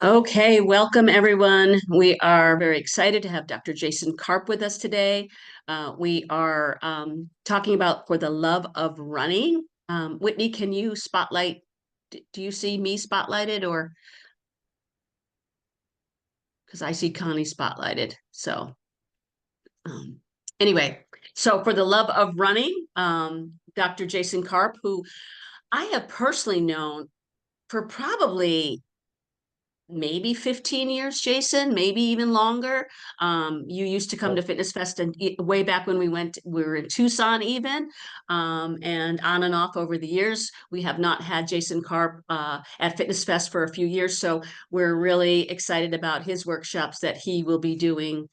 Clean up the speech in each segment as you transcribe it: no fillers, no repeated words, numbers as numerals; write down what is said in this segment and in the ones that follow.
Okay, welcome everyone. We are very excited to have Dr. Jason Karp with us today. We are talking about For the Love of Running. Whitney, can you spotlight? Do you see me spotlighted or because I see Connie spotlighted? So um, anyway, so For the Love of Running, Dr. Jason Karp, who I have personally known for probably maybe 15 years, Jason, maybe even longer. You used to come to Fitness Fest and way back when we were in Tucson even, and on and off over the years. We have not had Jason Karp at Fitness Fest for a few years, so we're really excited about his workshops that he will be doing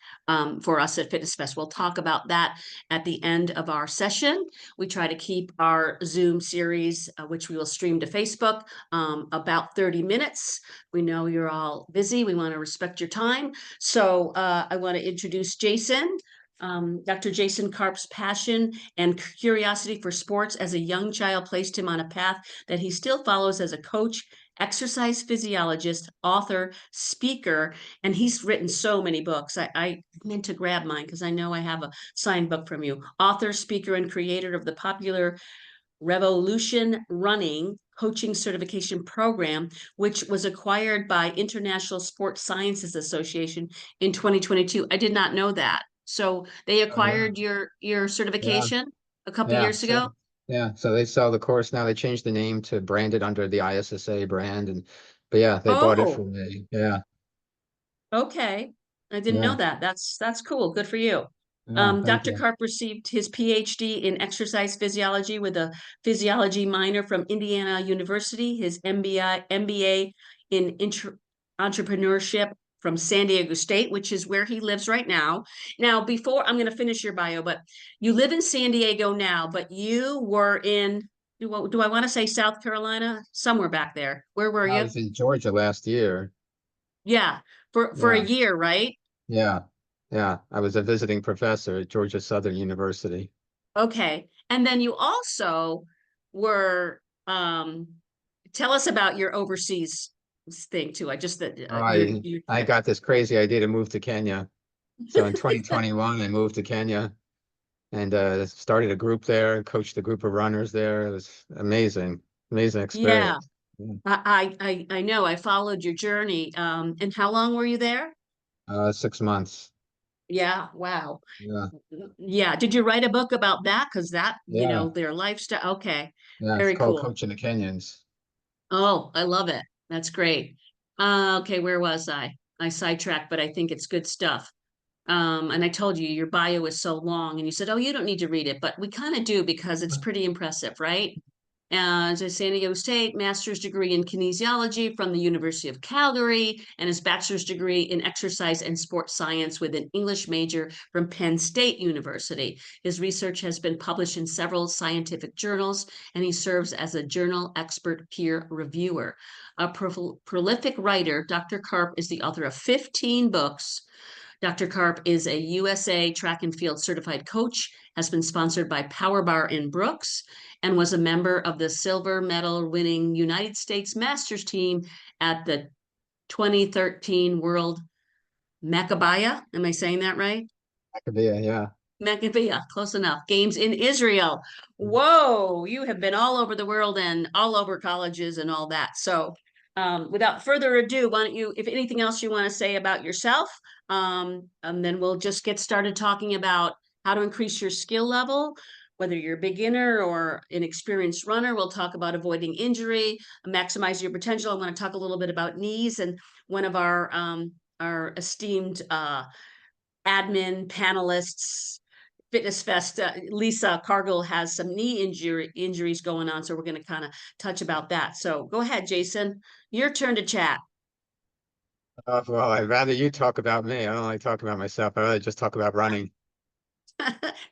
for us at Fitness Fest. We'll talk about that at the end of our session. We try to keep our Zoom series, which we will stream to Facebook, about 30 minutes. We know you're all busy. We want to respect your time. So I want to introduce Jason. Dr. Jason Karp's passion and curiosity for sports as a young child placed him on a path that he still follows as a coach, exercise physiologist, author, speaker, and he's written so many books. I meant to grab mine because I know I have a signed book from you. Author, speaker, and creator of the popular Revolution Running Coaching Certification Program, which was acquired by International Sports Sciences Association in 2022. I did not know that. So they Oh yeah, acquired your yeah, certification a couple yeah. years So ago. yeah, so they sell the course now. They changed the name to brand it under the ISSA brand, and but yeah, they bought it Oh, from me. Yeah, okay. I didn't know yeah, that. That's cool. Good for you. yeah. Thank Dr. you. Karp received his PhD in exercise physiology with a physiology minor from Indiana University, his MBA in entrepreneurship from San Diego State, which is where he lives right now. Now, before I'm going to finish your bio, but you live in San Diego now, but you were in, do I want to say South Carolina? Somewhere back there. Where were I you? was in Georgia last year. Yeah, for a Yeah, year, right? yeah, yeah. I was a visiting professor at Georgia Southern University. Okay. And then you also were, tell us about your overseas thing too. I just that Oh, you I got this crazy idea to move to Kenya. So in 2021, I moved to Kenya and started a group there, coached a group of runners there. It was amazing, amazing yeah, experience. Yeah. I know. I followed your journey. And how long were you there? 6 months. Yeah, wow. Yeah, Yeah. Did you write a book about that? Because that, yeah, their lifestyle. Okay. yeah. It's Very called cool. Coaching the Kenyans. Oh, I love it. That's great. Okay, where was I? I sidetracked, but I think it's good stuff. And I told you your bio is so long, and you said, "Oh, you don't need to read it," but we kind of do because it's pretty impressive, right? To San Diego State, master's degree in kinesiology from the University of Calgary, and his bachelor's degree in exercise and sports science with an English major from Penn State University. His research has been published in several scientific journals, and he serves as a journal expert peer reviewer. A prolific writer, Dr. Karp is the author of 15 books. Dr. Karp is a USA track and field certified coach, has been sponsored by Power Bar in Brooks, and was a member of the silver medal winning United States Masters team at the 2013 World Maccabiah. Am I saying that right? Maccabiah, yeah. Maccabiah, close enough. Games in Israel. Whoa, you have been all over the world and all over colleges and all that. So, without further ado, why don't you, if anything else you want to say about yourself, and then we'll just get started talking about how to increase your skill level, whether you're a beginner or an experienced runner. We'll talk about avoiding injury, maximize your potential. I want to talk a little bit about knees and one of our esteemed admin panelists Fitness Fest, Lisa Cargill has some knee injuries going on, so we're going to kind of touch about that. So go ahead, Jason. Your turn to chat. Well, I'd rather you talk about me. I don't like talking about myself. I rather just talk about running.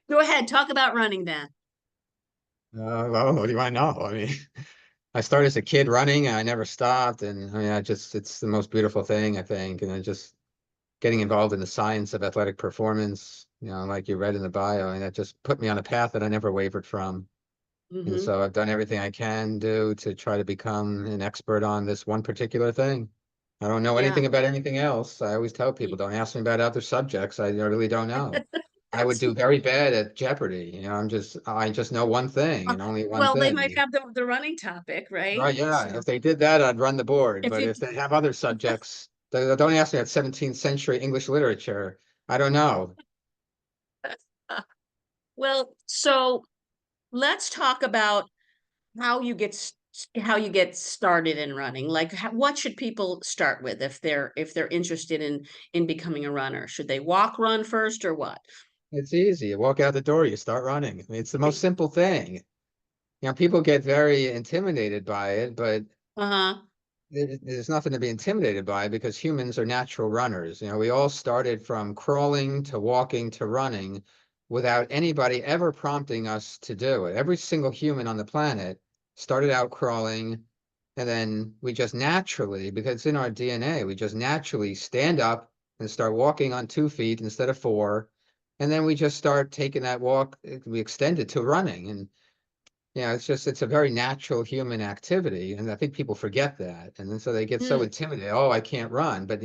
Go ahead, talk about running then. Well, what do you want to know? I mean, I started as a kid running and I never stopped. And I mean, it's the most beautiful thing, I think. And I just getting involved in the science of athletic performance, like you read in the bio, and that just put me on a path that I never wavered from. And Hmm. so I've done everything I can do to try to become an expert on this one particular thing. I don't know Yeah. anything about anything else. I always tell people, don't ask me about other subjects. I really don't know. I would That's do very bad at Jeopardy. I just know one thing and only one well, they might thing. have the running topic, right? Right, yeah. So If they did that, I'd run the board. if But you if they have other subjects, don't ask me about 17th century English literature. I don't know. well, so let's talk about how you how you get started in running. Like what should people start with if they're interested in becoming a runner? Should they walk, run first, or what? It's easy. You walk out the door, you start running. I mean, it's the most simple thing. People get very intimidated by it, but Uh-huh. there's nothing to be intimidated by because humans are natural runners. We all started from crawling to walking to running without anybody ever prompting us to do it. Every single human on the planet started out crawling, and then we just naturally, because it's in our DNA, we just naturally stand up and start walking on 2 feet instead of four. And then we just start taking that walk, we extend it to running. And it's a very natural human activity, and I think people forget that, and then so they get so Hmm. intimidated. Oh, I can't run, but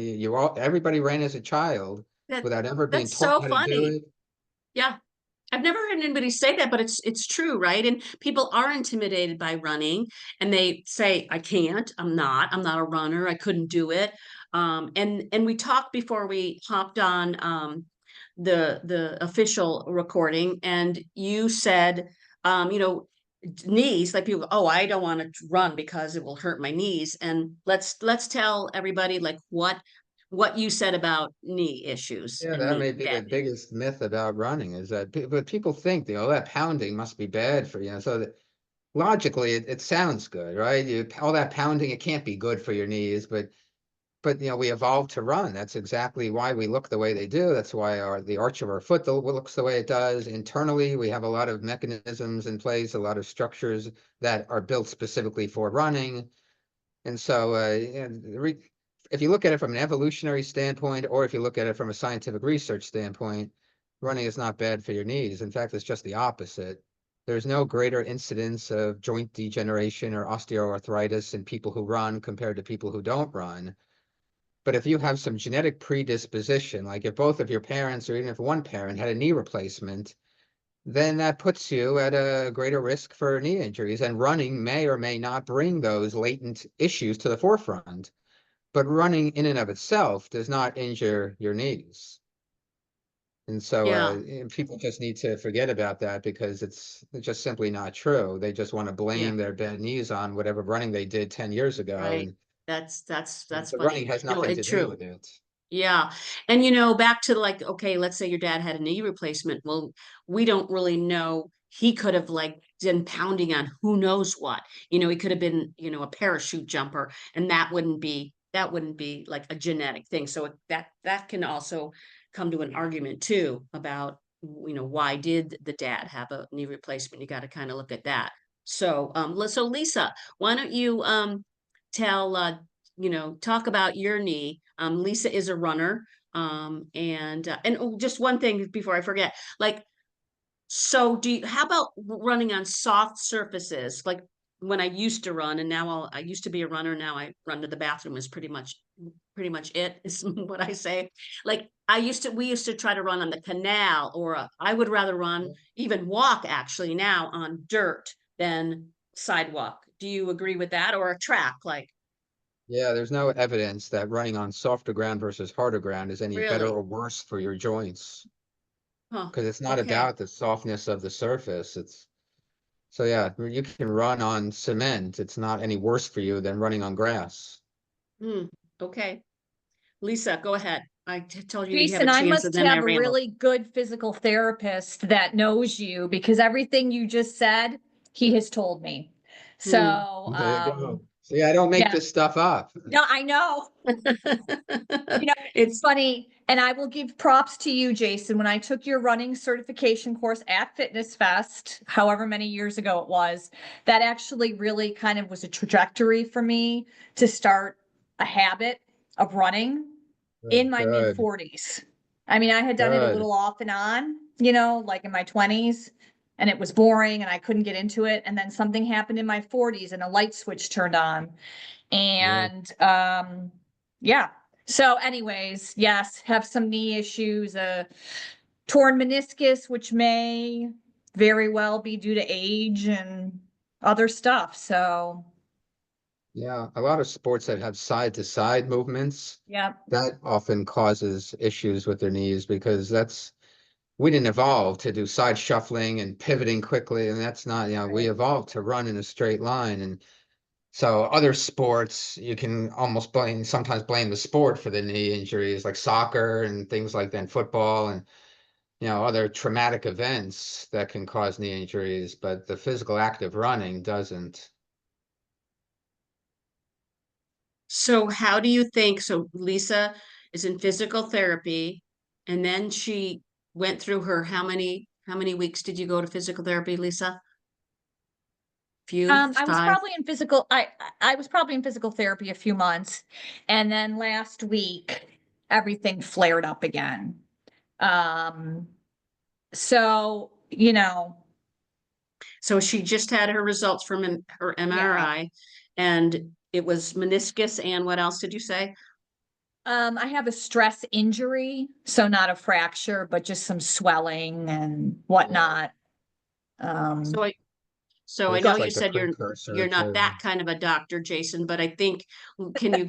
everybody ran as a child That without ever being that's taught so how to do funny. it. Yeah. I've never heard anybody say that, but it's true, right? And people are intimidated by running and they say, I can't, I'm not a runner, I couldn't do it. And we talked before we hopped on the official recording, and you said, you know, knees, like people, oh, I don't want to run because it will hurt my knees. And let's tell everybody like what you said about knee issues Yeah, and that knee may be the bad knee. biggest myth about running is that, but people think, that pounding must be bad for you. So that logically, it sounds good, right? All that pounding, it can't be good for your knees, but we evolved to run. That's exactly why we look the way they do. That's why the arch of our foot looks the way it does. Internally, we have a lot of mechanisms in place, a lot of structures that are built specifically for running. And so, if you look at it from an evolutionary standpoint, or if you look at it from a scientific research standpoint, running is not bad for your knees. In fact, it's just the opposite. There's no greater incidence of joint degeneration or osteoarthritis in people who run compared to people who don't run. But if you have some genetic predisposition, like if both of your parents or even if one parent had a knee replacement, then that puts you at a greater risk for knee injuries. And running may or may not bring those latent issues to the forefront. But running in and of itself does not injure your knees. And so Yeah, people just need to forget about that because it's just simply not true. They just want to yeah. blame their bad knees on whatever running they did 10 years ago. Right. And That's the running funny. has No, nothing to it's do true. with it. Yeah. And back to like, okay, let's say your dad had a knee replacement. Well, we don't really know. He could have like been pounding on who knows what. He could have been, a parachute jumper, and that wouldn't be like a genetic thing. So that can also come to an argument too about, why did the dad have a knee replacement? You got to kind of look at that. So Lisa, why don't you tell talk about your knee. Lisa is a runner. And oh, just one thing before I forget, like, so how about running on soft surfaces? Like when I used to run, and now I used to be a runner. Now I run to the bathroom is pretty much it is what I say. Like we used to try to run on the canal, or I would rather run, even walk actually now on dirt than sidewalk. Do you agree with that? Or a track, like, Yeah, there's no evidence that running on softer ground versus harder ground is any better really? or worse for your joints Huh. because it's not Okay. about the softness of the surface. So yeah, you can run on cement. It's not any worse for you than running on grass. Hmm. Okay. Lisa, go ahead. I told you have a Jason, I chance, and must then I have a rambled. really good physical therapist that knows you because everything you just said, he has told me. So, Hmm. There you go. See, I don't make yeah, this stuff up. no, I know. It's It's funny. And I will give props to you, Jason. When I took your running certification course at Fitness Fest, however many years ago it was, that actually really kind of was a trajectory for me to start a habit of running in Good, my mid good, 40s. I mean, I had done it a good. little off and on, like in my 20s, and it was boring and I couldn't get into it. And then something happened in my 40s and a light switch turned on. Yeah. And Yeah. So anyways, yes, have some knee issues, torn meniscus, which may very well be due to age and other stuff. So, Yeah, a lot of sports that have side to side movements, yeah, that often causes issues with their knees because we didn't evolve to do side shuffling and pivoting quickly. And that's not, we right. evolved to run in a straight line. And so other sports, you can almost sometimes blame the sport for the knee injuries, like soccer and things like that, and football and, other traumatic events that can cause knee injuries, but the physical act of running doesn't. So how do you think, so Lisa is in physical therapy and then she went through her, how many weeks did you go to physical therapy, Lisa? Few, I was 5? probably in physical, I was probably in physical therapy a few months, and then last week everything flared up again. Um, so, So she just had her results from her yeah. MRI and it was meniscus and what else did you say? I have a stress injury, so not a fracture, but just some swelling and whatnot. So Um, I So I It's know go- you like the said precursor you're not to, that kind of a doctor, Jason, but I think can you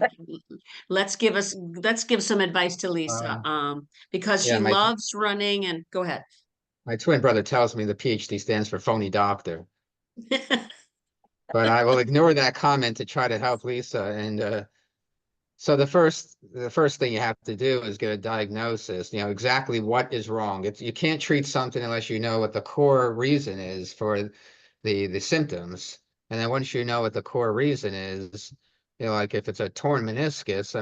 let's give some advice to Lisa uh, because yeah, she loves running and go ahead. my twin brother tells me the PhD stands for phony doctor. But I will ignore that comment to try to help Lisa. And so the first thing you have to do is get a diagnosis, exactly what is wrong. You can't treat something unless you know what the core reason is for the symptoms. And then once you know what the core reason is, like if it's a torn meniscus, I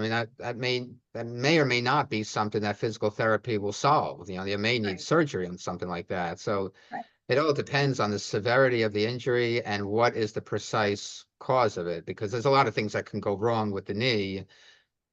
mean that may or may not be something that physical therapy will solve. You may need Right, surgery on something like that. So right, it all depends on the severity of the injury and what is the precise cause of it, because there's a lot of things that can go wrong with the knee.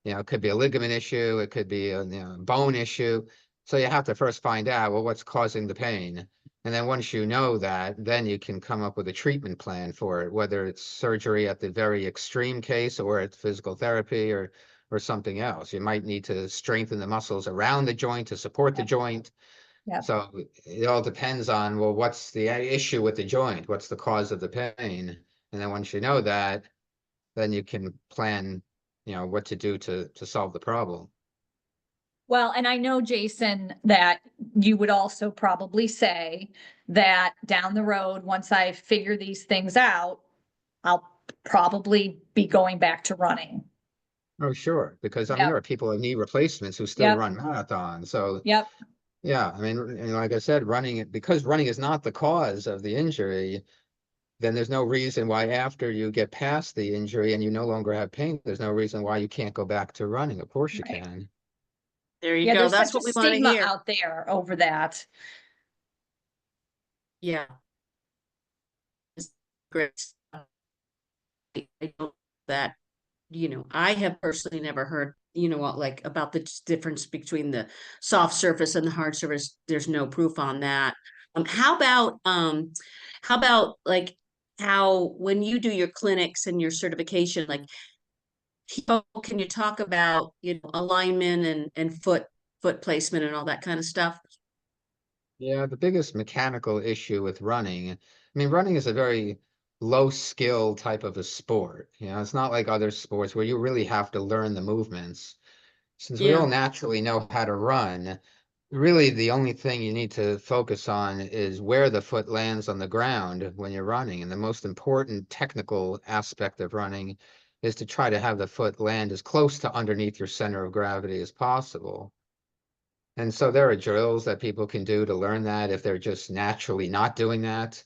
It could be a ligament issue, it could be a bone issue. So you have to first find out, well, what's causing the pain. And then once you know that, then you can come up with a treatment plan for it, whether it's surgery at the very extreme case or it's physical therapy or something else. You might need to strengthen the muscles around the joint to support the yep, joint. yep. So it all depends on, well, what's the issue with the joint? What's the cause of the pain? And then once you know that, then you can plan, what to do to solve the problem. Well, and I know, Jason, that you would also probably say that down the road, once I figure these things out, I'll probably be going back to running. Oh, sure. Because I mean, Yep, there are people with knee replacements who still yep, run marathons. So yep, yeah, I mean, and like I said, because running is not the cause of the injury, then there's no reason why after you get past the injury and you no longer have pain, there's no reason why you can't go back to running. Of course you right. can. There you Yeah, go. there's That's such a what we want to stigma hear. out there over that. Yeah. It's great. I know that, I have personally never heard, what like about the difference between the soft surface and the hard surface. There's no proof on that. How about like how when you do your clinics and your certification, like can you talk about, alignment and foot placement and all that kind of stuff? Yeah, the biggest mechanical issue with running, I mean, running is a very low skill type of a sport. It's not like other sports where you really have to learn the movements. Since we Yeah. all naturally know how to run, really the only thing you need to focus on is where the foot lands on the ground when you're running. And the most important technical aspect of running is to try to have the foot land as close to underneath your center of gravity as possible. And so there are drills that people can do to learn that if they're just naturally not doing that.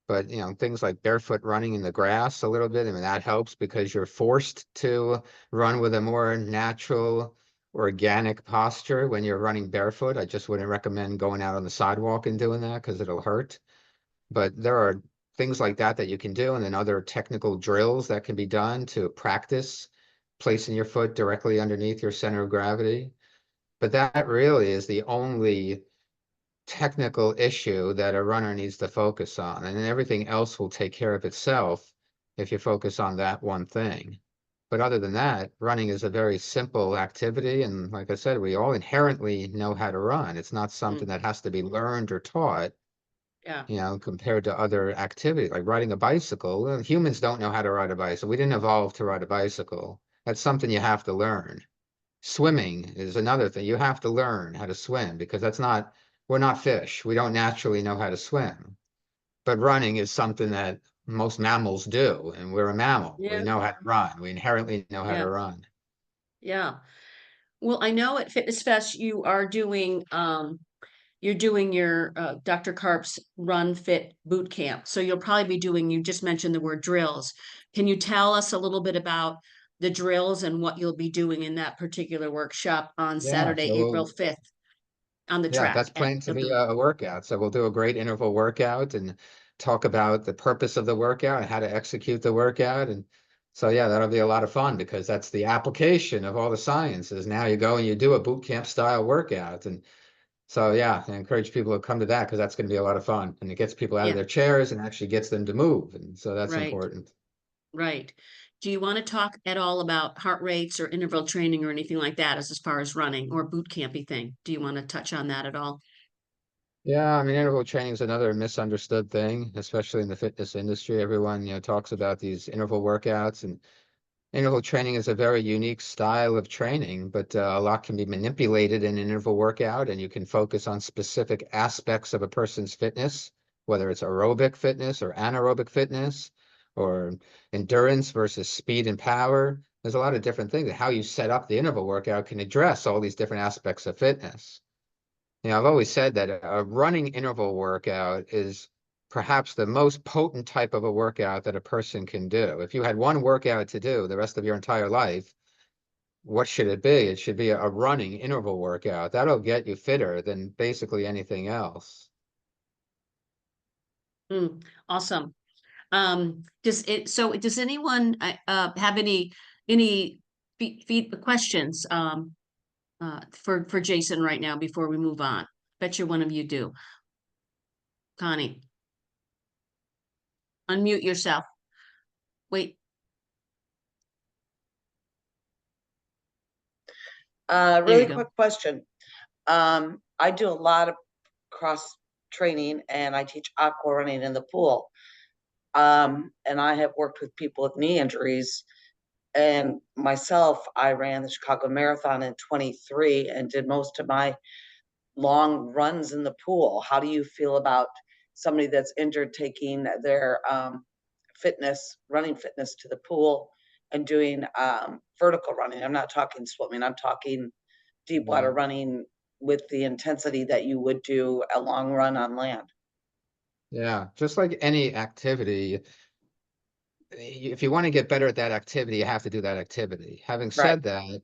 But things like barefoot running in the grass a little bit, I mean, that helps because you're forced to run with a more natural, organic posture when you're running barefoot. I just wouldn't recommend going out on the sidewalk and doing that because it'll hurt. But there are things like that you can do, and then other technical drills that can be done to practice placing your foot directly underneath your center of gravity. But that really is the only technical issue that a runner needs to focus on, and then everything else will take care of itself if you focus on that one thing. But other than that, running is a very simple activity. And like I said, we all inherently know how to run. It's not something that has to be learned or taught, Yeah, compared to other activities like riding a bicycle. Well, humans don't know how to ride a bicycle. We didn't evolve to ride a bicycle. That's something you have to learn. Swimming is another thing. You have to learn how to swim because we're not fish. We don't naturally know how to swim. But running is something that most mammals do, and we're a mammal. We yeah, know how to run. We inherently know how to yeah, run. yeah. Well, I know at Fitness Fest you are doing you're doing your Dr. Karp's Run Fit Boot Camp. So you'll probably be doing, you just mentioned the word drills. Can you tell us a little bit about the drills and what you'll be doing in that particular workshop on Yeah, Saturday, so April 5th on the yeah, that's track at planned to the be boot? a workout. So we'll do a great interval workout and talk about the purpose of the workout and how to execute the workout. And so, yeah, that'll be a lot of fun because that's the application of all the sciences. Now you go and you do a boot camp style workout. And so, yeah, I encourage people to come to that because that's going to be a lot of fun and it gets people out of Yeah, their chairs and actually gets them to move. And so that's right, important. right. Do you want to talk at all about heart rates or interval training or anything like that as far as running or boot campy thing? Do you want to touch on that at all? Yeah, I mean, interval training is another misunderstood thing, especially in the fitness industry. Everyone, talks about these interval workouts, and interval training is a very unique style of training, but a lot can be manipulated in an interval workout, and you can focus on specific aspects of a person's fitness, whether it's aerobic fitness or anaerobic fitness, or endurance versus speed and power. There's a lot of different things. How you set up the interval workout can address all these different aspects of fitness. I've always said that a running interval workout is perhaps the most potent type of a workout that a person can do. If you had one workout to do the rest of your entire life, what should it be? It should be a running interval workout. That'll get you fitter than basically anything else. Mm, awesome. Does anyone have any feed questions for Jason right now before we move on? Bet you one of you do. Connie, unmute yourself. Wait, there Really you go. quick question. I do a lot of cross training and I teach aqua running in the pool. And I have worked with people with knee injuries. And myself, I ran the Chicago Marathon in 23 and did most of my long runs in the pool. How do you feel about somebody that's injured taking their running fitness to the pool and doing vertical running? I'm not talking swimming, I'm talking deep Yeah. water running with the intensity that you would do a long run on land. Yeah, just like any activity, if you want to get better at that activity, you have to do that activity. Having Right. said that,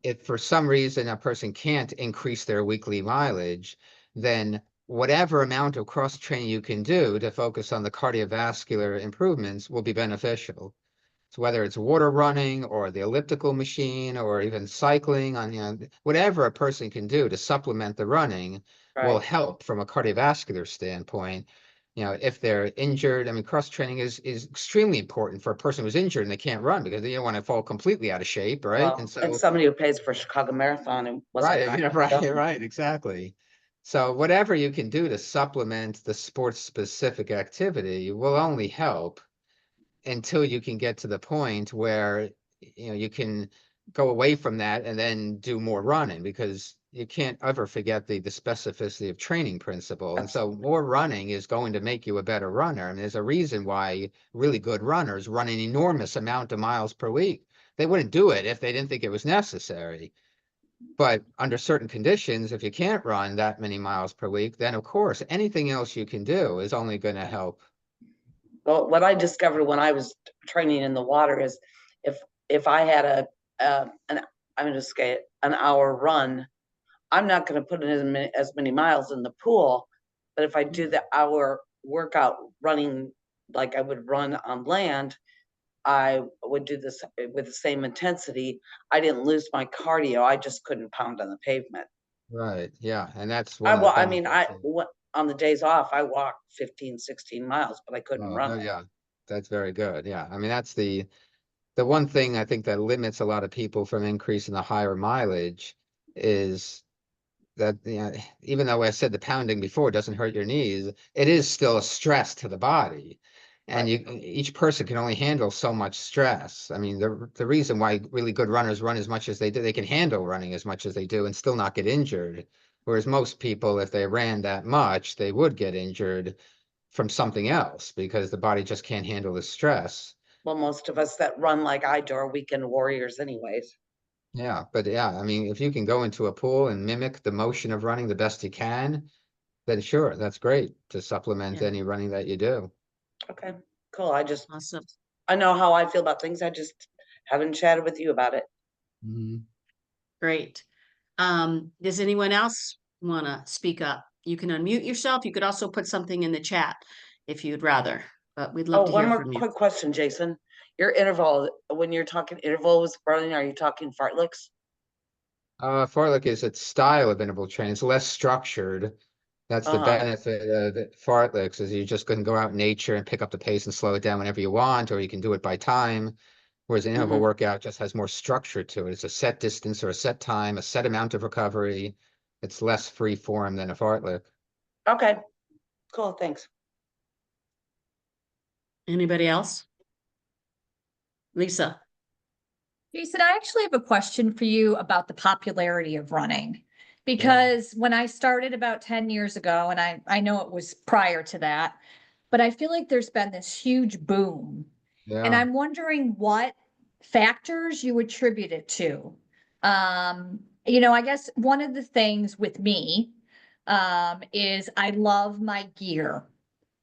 if for some reason a person can't increase their weekly mileage, then whatever amount of cross training you can do to focus on the cardiovascular improvements will be beneficial. So whether it's water running or the elliptical machine or even cycling on, whatever a person can do to supplement the running will Right. help from a cardiovascular standpoint. If they're injured, I mean, cross training is extremely important for a person who's injured and they can't run because they don't want to fall completely out of shape, right? And Well, and so, somebody who pays for Chicago Marathon and wasn't right, not right, done. right, exactly. So whatever you can do to supplement the sports specific activity will only help until you can get to the point where you can go away from that and then do more running because you can't ever forget the specificity of training principle. And so more running is going to make you a better runner. And there's a reason why really good runners run an enormous amount of miles per week. They wouldn't do it if they didn't think it was necessary. But under certain conditions, if you can't run that many miles per week, then of course anything else you can do is only going to help. Well, what I discovered when I was training in the water is if I had an I'm going to say an hour run, I'm not going to put in as many miles in the pool, but if I do the hour workout running like I would run on land, I would do this with the same intensity. I didn't lose my cardio. I just couldn't pound on the pavement. Right. Yeah. And that's one of the I mean, benefits. on the days off, I walked 15, 16 miles, but I couldn't Oh, run no, it. yeah, that's very good. Yeah. I mean, that's the the one thing I think that limits a lot of people from increasing the higher mileage is that, you know, even though I said the pounding before doesn't hurt your knees, it is still a stress to the body. And each person can only handle so much stress. I mean, the reason why really good runners run as much as they do, they can handle running as much as they do and still not get injured. Whereas most people, if they ran that much, they would get injured from something else because the body just can't handle the stress. Well, most of us that run like I do are weekend warriors anyways. Yeah, but yeah, I mean, if you can go into a pool and mimic the motion of running the best you can, then sure, that's great to supplement Yeah. any running that you do. Okay, cool. Awesome. I know how I feel about things. I just haven't chatted with you about it. Mhm. Great. Does anyone else want to speak up? You can unmute yourself. You could also put something in the chat if you'd rather, but we'd love Oh, to one hear more from you. quick question, Jason. Your interval, when you're talking intervals running, are you talking fartleks? Fartlek is its style of interval training. It's less structured. That's the Uh-huh. benefit of the fartleks is you just can go out in nature and pick up the pace and slow it down whenever you want, or you can do it by time. Whereas an interval Mhm. workout just has more structure to it. It's a set distance or a set time, a set amount of recovery. It's less free form than a fartlek. Okay, cool. Thanks. Anybody else? Lisa. Jason, I actually have a question for you about the popularity of running. Because when I started about 10 years ago, and I know it was prior to that, but I feel like there's been this huge boom. And Yeah. I'm wondering what factors you attribute it to. I guess one of the things with me is I love my gear.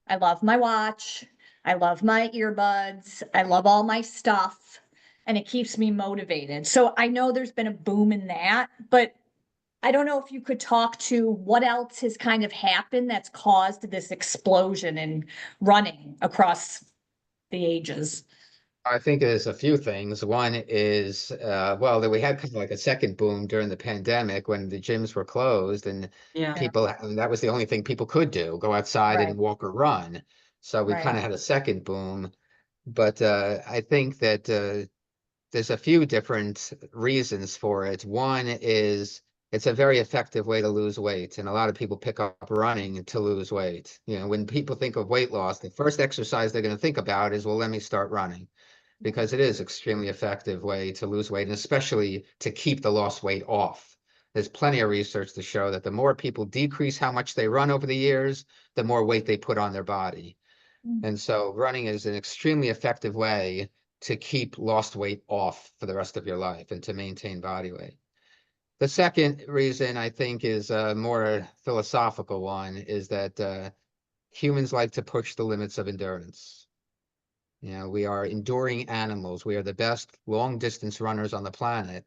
I love my watch. I love my earbuds. I love all my stuff, and it keeps me motivated. So I know there's been a boom in that, but I don't know if you could talk to what else has kind of happened that's caused this explosion in running across the ages. I think there's a few things. One is, well, that we had kind of like a second boom during the pandemic when the gyms were closed and Yeah. and that was the only thing people could do, go outside Right. and walk or run. So we kind Right. of had a second boom. But I think that there's a few different reasons for it. One is it's a very effective way to lose weight, and a lot of people pick up running to lose weight. You know, when people think of weight loss, the first exercise they're going to think about is, well, let me start running because it is extremely effective way to lose weight and especially to keep the lost weight off. There's plenty of research to show that the more people decrease how much they run over the years, the more weight they put on their body. And so running is an extremely effective way to keep lost weight off for the rest of your life and to maintain body weight. The second reason I think is a more philosophical one is that humans like to push the limits of endurance. You know, we are enduring animals. We are the best long distance runners on the planet.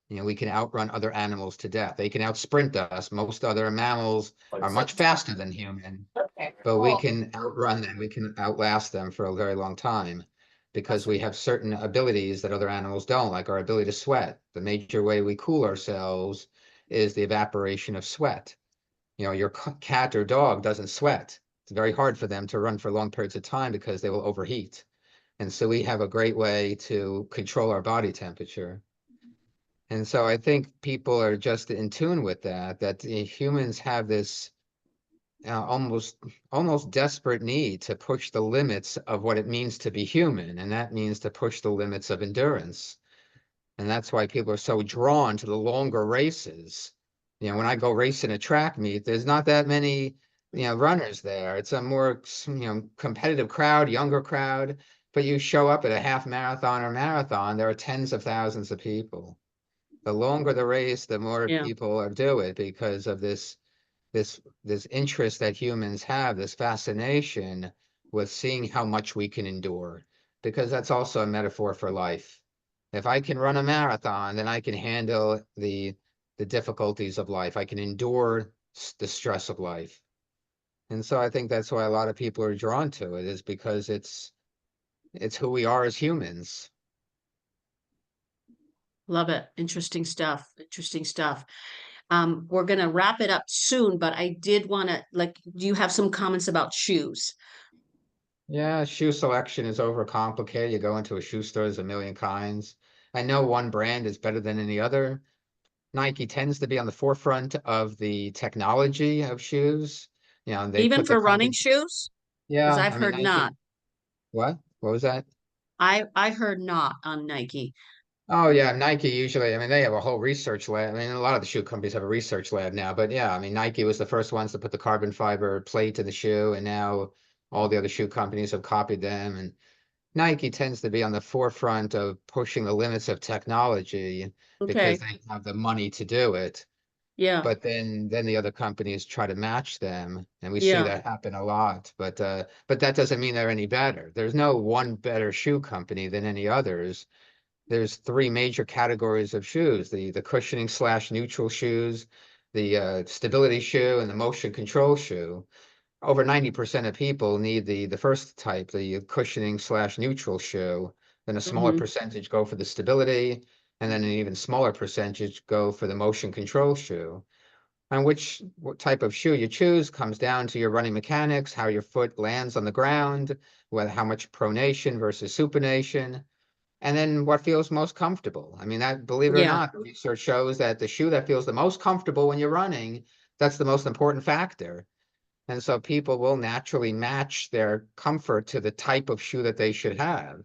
You know, we can outrun other animals to death. They can outsprint us. Most other mammals are much faster than human, Okay. but we Cool. can outrun them. We can outlast them for a very long time because we have certain abilities that other animals don't, like our ability to sweat. The major way we cool ourselves is the evaporation of sweat. You know, your cat or dog doesn't sweat. It's very hard for them to run for long periods of time because they will overheat. And so we have a great way to control our body temperature. And so I think people are just in tune with that humans have this almost desperate need to push the limits of what it means to be human. And that means to push the limits of endurance. And that's why people are so drawn to the longer races. You know, when I go racing a track meet, there's not that many, runners there. It's a more, competitive crowd, younger crowd. But you show up at a half marathon or marathon, there are tens of thousands of people. The longer the race, the more Yeah. people are do it because of this interest that humans have, this fascination with seeing how much we can endure, because that's also a metaphor for life. If I can run a marathon, then I can handle the difficulties of life. I can endure the stress of life. And so I think that's why a lot of people are drawn to it, is because it's who we are as humans. Love it. Interesting stuff. Interesting stuff. We're gonna wrap it up soon, but I did want to do you have some comments about shoes? Yeah, shoe selection is overcomplicated. You go into a shoe store, there's a million kinds. I know one brand is better than any other. Nike tends to be on the forefront of the technology of shoes. You know, they Even put the for running carbon. shoes? Because Yeah, I've I mean heard not. Nike. What was that? I heard not on Nike. Oh yeah, Nike usually, I mean, they have a whole research lab. I mean, a lot of the shoe companies have a research lab now, but yeah, I mean, Nike was the first ones to put the carbon fiber plate in the shoe, and now all the other shoe companies have copied them. And Nike tends to be on the forefront of pushing the limits of technology because Okay, they have the money to do it. yeah, But then the other companies try to match them, and we see yeah, that happen a lot. But that doesn't mean they're any better. There's no one better shoe company than any others. There's three major categories of shoes: the cushioning slash neutral shoes, the stability shoe, and the motion control shoe. Over 90% of people need the first type, the cushioning slash neutral shoe. Then a smaller hmm, percentage go for the stability, and then an even smaller percentage go for the motion control shoe. And what type of shoe you choose comes down to your running mechanics, how your foot lands on the ground, whether how much pronation versus supination, and then what feels most comfortable. I mean, that, believe it or yeah, not, research shows that the shoe that feels the most comfortable when you're running, that's the most important factor. And so people will naturally match their comfort to the type of shoe that they should have.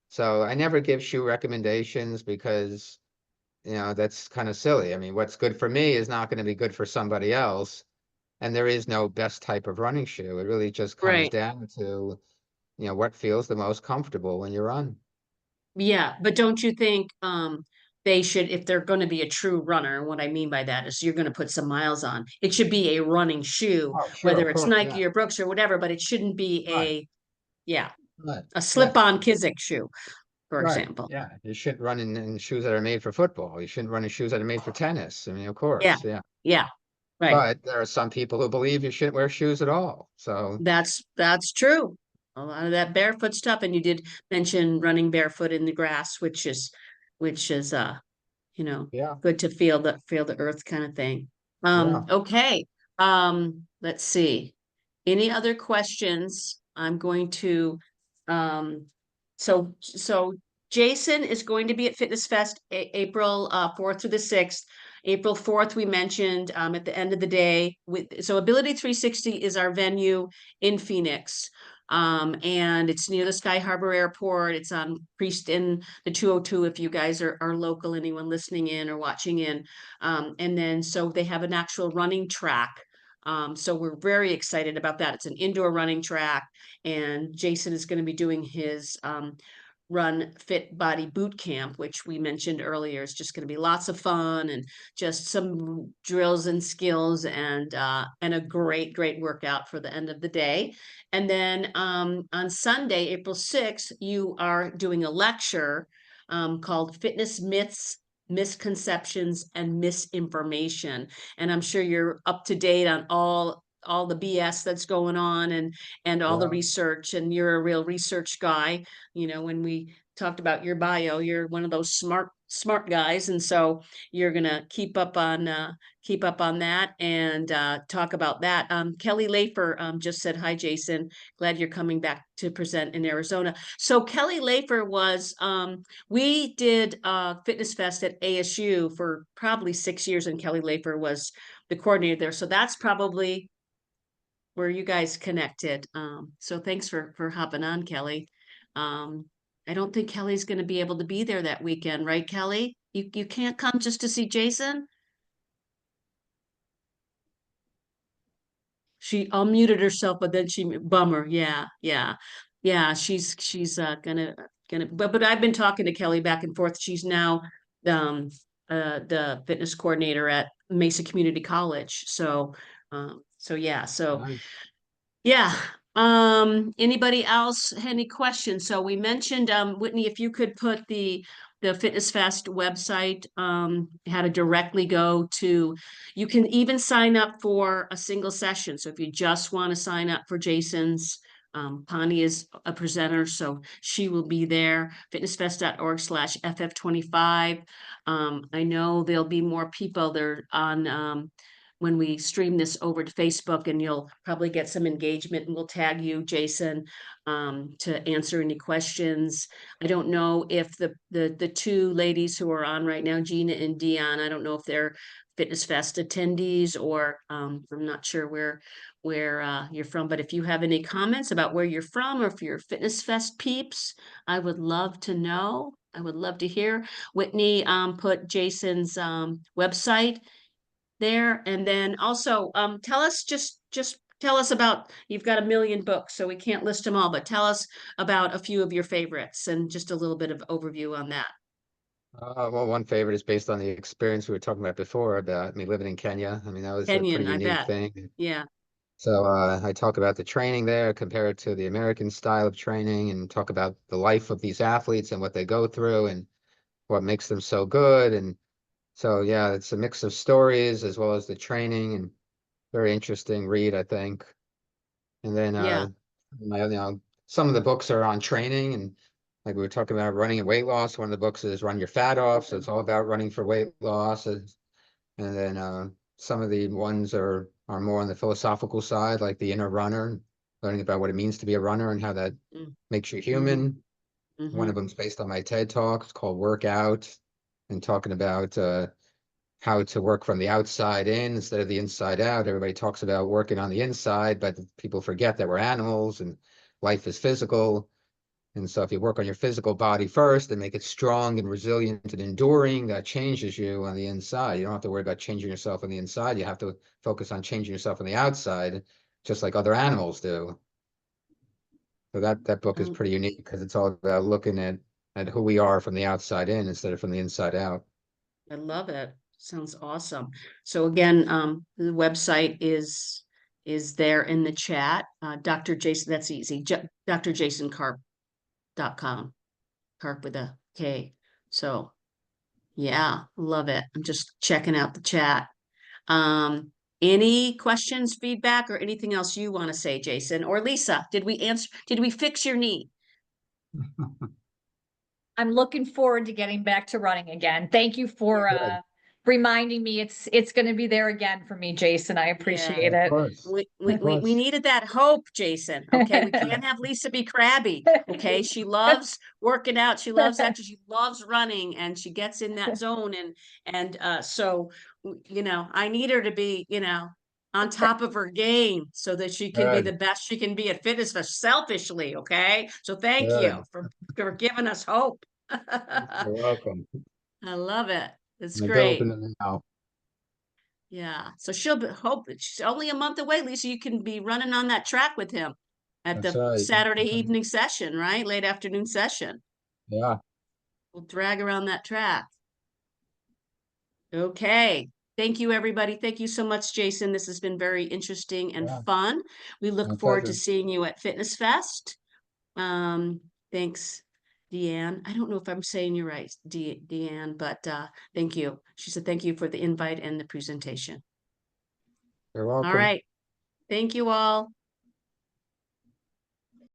So I never give shoe recommendations because, that's kind of silly. I mean, what's good for me is not going to be good for somebody else. And there is no best type of running shoe. It really just comes right. down to, what feels the most comfortable when you run. Yeah, but don't you think they should, if they're going to be a true runner, and what I mean by that is you're going to put some miles on. It should be a running shoe, Oh, sure, whether of it's course, yeah. Nike or Brooks or whatever, but it shouldn't be Right, yeah, right, a yeah. slip-on Kizik shoe, for Right. example. Yeah. You shouldn't run in shoes that are made for football. You shouldn't run in shoes that are made for tennis. I mean, of Yeah, course, yeah. yeah, right. But there are some people who believe you shouldn't wear shoes at all. So, That's true. A lot of that barefoot stuff, and you did mention running barefoot in the grass, which is you know, yeah, good to feel the earth kind of thing. yeah. Okay. Let's see. Any other questions? I'm going to so Jason is going to be at Fitness Fest April 4th through the 6th. April 4th, we mentioned at the end of the day. So Ability 360 is our venue in Phoenix. And it's near the Sky Harbor Airport. It's on Priest in the 202 if you guys are local, anyone listening in or watching in. And then so they have an actual running track. So we're very excited about that. It's an indoor running track, and Jason is going to be doing his Run Fit Body Boot Camp, which we mentioned earlier. Is just going to be lots of fun and just some drills and skills and a great workout for the end of the day. And then on Sunday, April 6th, you are doing a lecture called Fitness Myths, Misconceptions, and Misinformation. And I'm sure you're up to date on all the BS that's going on and all the Yeah. research, and you're a real research guy. When we talked about your bio, you're one of those smart guys, and so you're gonna keep up on that and talk about that. Kelly Lafer just said hi, Jason. Glad you're coming back to present in Arizona. So Kelly Lafer was we did Fitness Fest at ASU for probably 6 years, and Kelly Lafer was the coordinator there. So that's probably where you guys connected. So thanks for hopping on, Kelly. Um, I don't think Kelly's going to be able to be there that weekend, right, Kelly? You can't come just to see Jason? She unmuted herself, but then bummer. Yeah, yeah, yeah. She's gonna. But I've been talking to Kelly back and forth. She's now um the fitness coordinator at Mesa Community College. So yeah. So Nice. yeah. Anybody else any questions? So we mentioned, Whitney, if you could put the Fitness Fest website, how to directly go to, you can even sign up for a single session. So if you just want to sign up for Jason's, Pani is a presenter, so she will be there. Fitnessfest.org/FF25. I know there'll be more people there on, when we stream this over to Facebook, and you'll probably get some engagement, and we'll tag you, Jason, to answer any questions. I don't know if the two ladies who are on right now, Gina and Dion, I don't know if they're Fitness Fest attendees, or I'm not sure where you're from, but if you have any comments about where you're from, or if you're Fitness Fest peeps, I would love to know. I would love to hear. Whitney put Jason's website there, and then also tell us just tell us about, you've got a million books, so we can't list them all, but tell us about a few of your favorites and just a little bit of overview on that. Well, one favorite is based on the experience we were talking about before about me living in Kenya. I mean, that was a pretty Kenyon, I unique bet. thing. Yeah. So I talk about the training there, compare it to the American style of training, and talk about the life of these athletes and what they go through and what makes them so good. And so, yeah, it's a mix of stories as well as the training, and very interesting read, I think. And then Yeah. some of the books are on training, and like we were talking about running and weight loss. One of the books is Run Your Fat Off. So it's all about running for weight loss. And then some of the ones are more on the philosophical side, like The Inner Runner, learning about what it means to be a runner and how that Mm. makes you human. One of Mhm. them's based on my TED Talk. It's called Workout, and talking about how to work from the outside in instead of the inside out. Everybody talks about working on the inside, but people forget that we're animals and life is physical. And so if you work on your physical body first and make it strong and resilient and enduring, that changes you on the inside. You don't have to worry about changing yourself on the inside. You have to focus on changing yourself on the outside, just like other animals do. So that book is Um, pretty unique because it's all about looking at who we are from the outside in instead of from the inside out. I love it. Sounds awesome. So again, the website is there in the chat. Dr. Jason, that's easy. drjasonkarp.com. Karp with a K. So yeah, love it. I'm just checking out the chat. Any questions, feedback, or anything else you want to say, Jason or Lisa? Did we fix your knee? I'm looking forward to getting back to running again. Thank you for Good. reminding me it's going to be there again for me, Jason. I appreciate Of it. course. Of We course. needed that hope, Jason. Okay, we can't have Lisa be crabby. Okay, she loves working out, she loves exercise, she loves running, and she gets in that zone. So you know, I need her to be, you know, on top of her game so that she can be the Good. best she can be at Fitness Fest selfishly. Okay, so thank you Good. for giving us hope. You're welcome. I love it. It's The dope in great. the now. Yeah, so she'll hope that she's only a month away, Lisa. You can be running on that track with him at That's the right. Saturday That's right. evening session, right? Late afternoon session. Yeah. We'll drag around that track. Okay. Thank you, everybody. Thank you so much, Jason. This has been very interesting and Yeah. fun. We My look forward to pleasure. seeing you at Fitness Fest. Thanks, Deanne. I don't know if I'm saying you right, Deanne, but thank you. She said thank you for the invite and the presentation. You're All welcome. right. Thank you all.